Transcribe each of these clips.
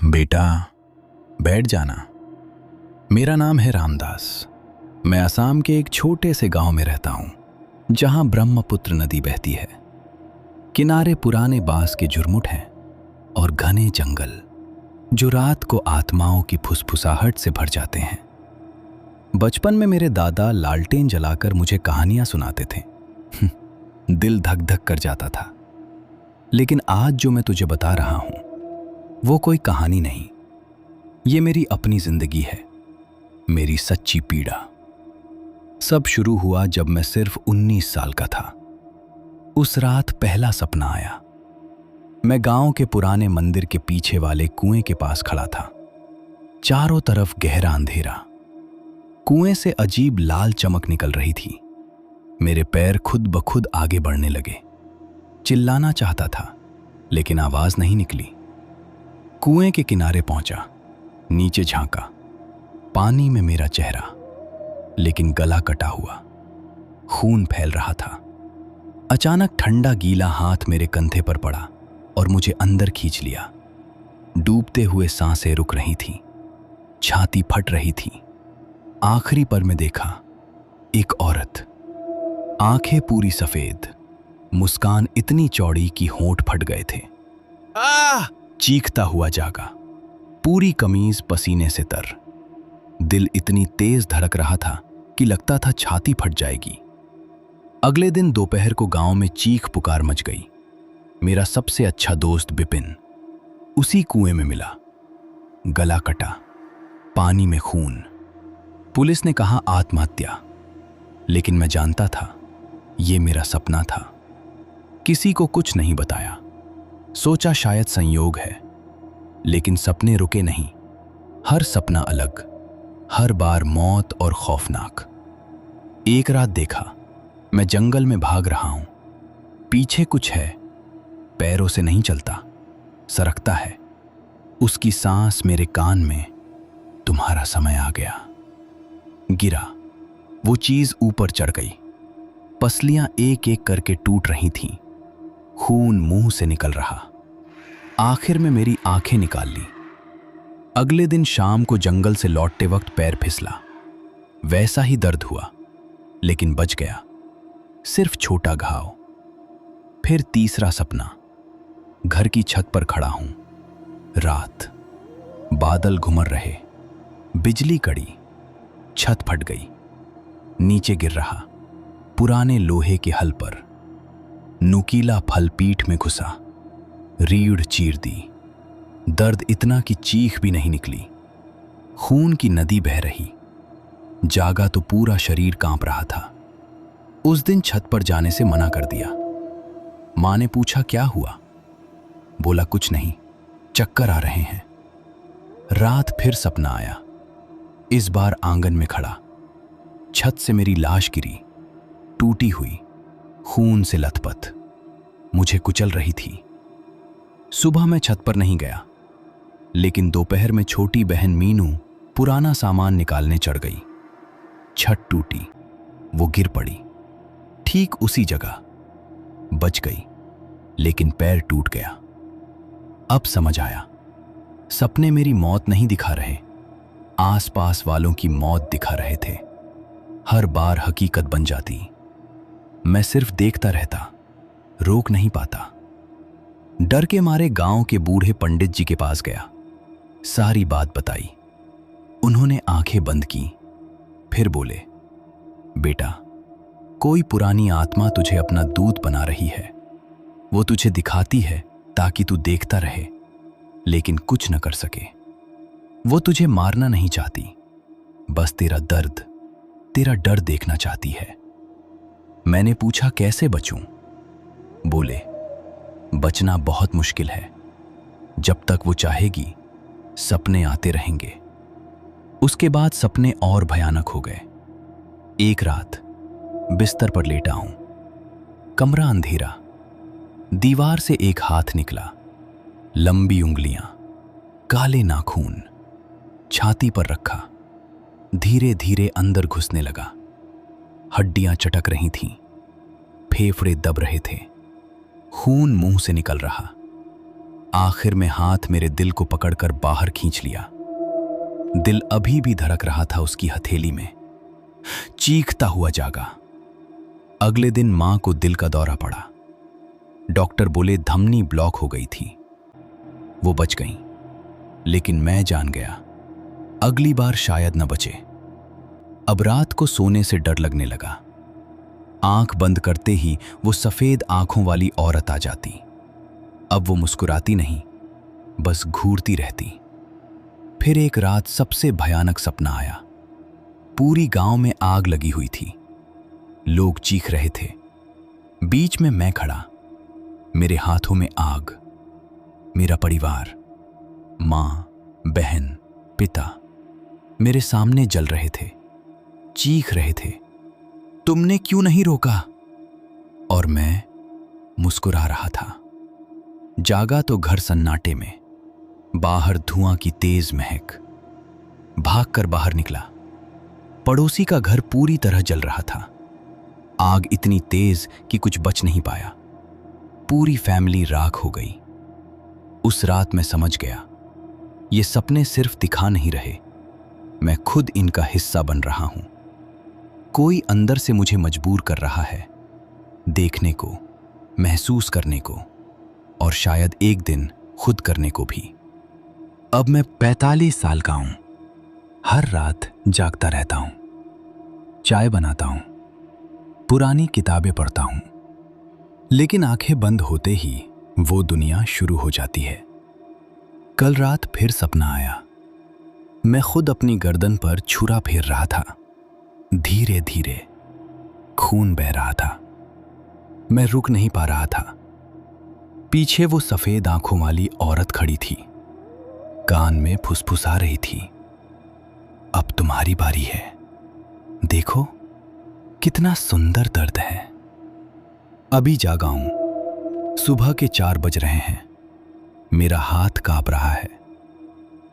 बेटा, बैठ जाना। मेरा नाम है रामदास। मैं असम के एक छोटे से गांव में रहता हूं, जहां ब्रह्मपुत्र नदी बहती है। किनारे पुराने बांस के झुरमुट हैं और घने जंगल जो रात को आत्माओं की फुसफुसाहट से भर जाते हैं। बचपन में मेरे दादा लालटेन जलाकर मुझे कहानियां सुनाते थे। दिल धक धक कर जाता था। लेकिन आज जो मैं तुझे बता रहा हूं वो कोई कहानी नहीं, ये मेरी अपनी जिंदगी है, मेरी सच्ची पीड़ा। सब शुरू हुआ जब मैं सिर्फ 19 साल का था। उस रात पहला सपना आया। मैं गांव के पुराने मंदिर के पीछे वाले कुएं के पास खड़ा था। चारों तरफ गहरा अंधेरा। कुएं से अजीब लाल चमक निकल रही थी। मेरे पैर खुद ब खुद आगे बढ़ने लगे। चिल्लाना चाहता था लेकिन आवाज नहीं निकली। कुएं के किनारे पहुंचा, नीचे झांका। पानी में मेरा चेहरा, लेकिन गला कटा हुआ, खून फैल रहा था। अचानक ठंडा गीला हाथ मेरे कंधे पर पड़ा और मुझे अंदर खींच लिया। डूबते हुए सांसें रुक रही थीं, छाती फट रही थी। आखिरी पर मैं देखा एक औरत, आंखें पूरी सफेद, मुस्कान इतनी चौड़ी कि होंठ फट गए थे। चीखता हुआ जागा, पूरी कमीज पसीने से तर। दिल इतनी तेज धड़क रहा था कि लगता था छाती फट जाएगी। अगले दिन दोपहर को गांव में चीख पुकार मच गई। मेरा सबसे अच्छा दोस्त बिपिन उसी कुएं में मिला, गला कटा, पानी में खून। पुलिस ने कहा आत्महत्या, लेकिन मैं जानता था ये मेरा सपना था। किसी को कुछ नहीं बताया। सोचा शायद संयोग है, लेकिन सपने रुके नहीं। हर सपना अलग, हर बार मौत और खौफनाक। एक रात देखा, मैं जंगल में भाग रहा हूं। पीछे कुछ है, पैरों से नहीं चलता, सरकता है। उसकी सांस मेरे कान में, तुम्हारा समय आ गया। गिरा, वो चीज ऊपर चढ़ गई। पसलियां एक एक करके टूट रही थीं। खून मुंह से निकल रहा। आखिर में मेरी आंखें निकाल ली। अगले दिन शाम को जंगल से लौटते वक्त पैर फिसला। वैसा ही दर्द हुआ, लेकिन बच गया, सिर्फ छोटा घाव। फिर तीसरा सपना, घर की छत पर खड़ा हूं। रात, बादल घुमर रहे, बिजली कड़ी, छत फट गई। नीचे गिर रहा, पुराने लोहे के हल पर। नुकीला फल पीठ में घुसा, रीढ़ चीर दी। दर्द इतना कि चीख भी नहीं निकली। खून की नदी बह रही। जागा तो पूरा शरीर कांप रहा था। उस दिन छत पर जाने से मना कर दिया। मां ने पूछा क्या हुआ? बोला कुछ नहीं, चक्कर आ रहे हैं। रात फिर सपना आया, इस बार आंगन में खड़ा। छत से मेरी लाश गिरी, टूटी हुई, खून से लथपथ, मुझे कुचल रही थी। सुबह मैं छत पर नहीं गया, लेकिन दोपहर में छोटी बहन मीनू पुराना सामान निकालने चढ़ गई। छत टूटी, वो गिर पड़ी ठीक उसी जगह। बच गई, लेकिन पैर टूट गया। अब समझ आया, सपने मेरी मौत नहीं दिखा रहे, आसपास वालों की मौत दिखा रहे थे। हर बार हकीकत बन जाती। मैं सिर्फ देखता रहता, रोक नहीं पाता। डर के मारे गांव के बूढ़े पंडित जी के पास गया। सारी बात बताई। उन्होंने आंखें बंद की, फिर बोले, बेटा, कोई पुरानी आत्मा तुझे अपना दूत बना रही है। वो तुझे दिखाती है ताकि तू देखता रहे, लेकिन कुछ न कर सके। वो तुझे मारना नहीं चाहती, बस तेरा दर्द, तेरा डर देखना चाहती है। मैंने पूछा कैसे बचूं? बोले, बचना बहुत मुश्किल है। जब तक वो चाहेगी, सपने आते रहेंगे। उसके बाद सपने और भयानक हो गए। एक रात बिस्तर पर लेटा हूं, कमरा अंधेरा। दीवार से एक हाथ निकला, लंबी उंगलियां, काले नाखून, छाती पर रखा। धीरे धीरे अंदर घुसने लगा। हड्डियां चटक रही थीं, फेफड़े दब रहे थे, खून मुंह से निकल रहा। आखिर में हाथ मेरे दिल को पकड़कर बाहर खींच लिया। दिल अभी भी धड़क रहा था उसकी हथेली में। चीखता हुआ जागा। अगले दिन मां को दिल का दौरा पड़ा। डॉक्टर बोले धमनी ब्लॉक हो गई थी। वो बच गईं, लेकिन मैं जान गया अगली बार शायद न बचे। अब रात को सोने से डर लगने लगा। आंख बंद करते ही वो सफेद आंखों वाली औरत आ जाती। अब वो मुस्कुराती नहीं, बस घूरती रहती। फिर एक रात सबसे भयानक सपना आया। पूरी गांव में आग लगी हुई थी। लोग चीख रहे थे। बीच में मैं खड़ा, मेरे हाथों में आग। मेरा परिवार, मां, बहन, पिता मेरे सामने जल रहे थे, चीख रहे थे, तुमने क्यों नहीं रोका? और मैं मुस्कुरा रहा था। जागा तो घर सन्नाटे में, बाहर धुआं की तेज महक। भागकर बाहर निकला। पड़ोसी का घर पूरी तरह जल रहा था। आग इतनी तेज कि कुछ बच नहीं पाया। पूरी फैमिली राख हो गई। उस रात मैं समझ गया, ये सपने सिर्फ दिखा नहीं रहे, मैं खुद इनका हिस्सा बन रहा हूं। कोई अंदर से मुझे मजबूर कर रहा है, देखने को, महसूस करने को, और शायद एक दिन खुद करने को भी। अब मैं 45 साल का हूं। हर रात जागता रहता हूं, चाय बनाता हूं, पुरानी किताबें पढ़ता हूं, लेकिन आंखें बंद होते ही वो दुनिया शुरू हो जाती है। कल रात फिर सपना आया। मैं खुद अपनी गर्दन पर छुरा फेर रहा था। धीरे धीरे खून बह रहा था। मैं रुक नहीं पा रहा था। पीछे वो सफेद आंखों वाली औरत खड़ी थी, कान में फुसफुसा रही थी, अब तुम्हारी बारी है, देखो कितना सुंदर दर्द है। अभी जागा हूं। सुबह के 4 बज रहे हैं। मेरा हाथ कांप रहा है।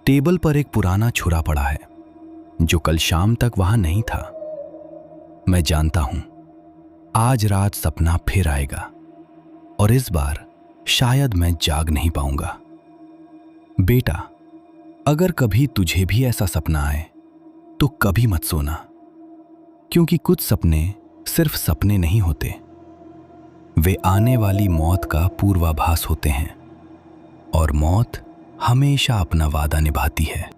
टेबल पर एक पुराना छुरा पड़ा है, जो कल शाम तक वहां नहीं था। मैं जानता हूं, आज रात सपना फिर आएगा, और इस बार शायद मैं जाग नहीं पाऊंगा। बेटा, अगर कभी तुझे भी ऐसा सपना आए तो कभी मत सोना, क्योंकि कुछ सपने सिर्फ सपने नहीं होते, वे आने वाली मौत का पूर्वाभास होते हैं, और मौत हमेशा अपना वादा निभाती है।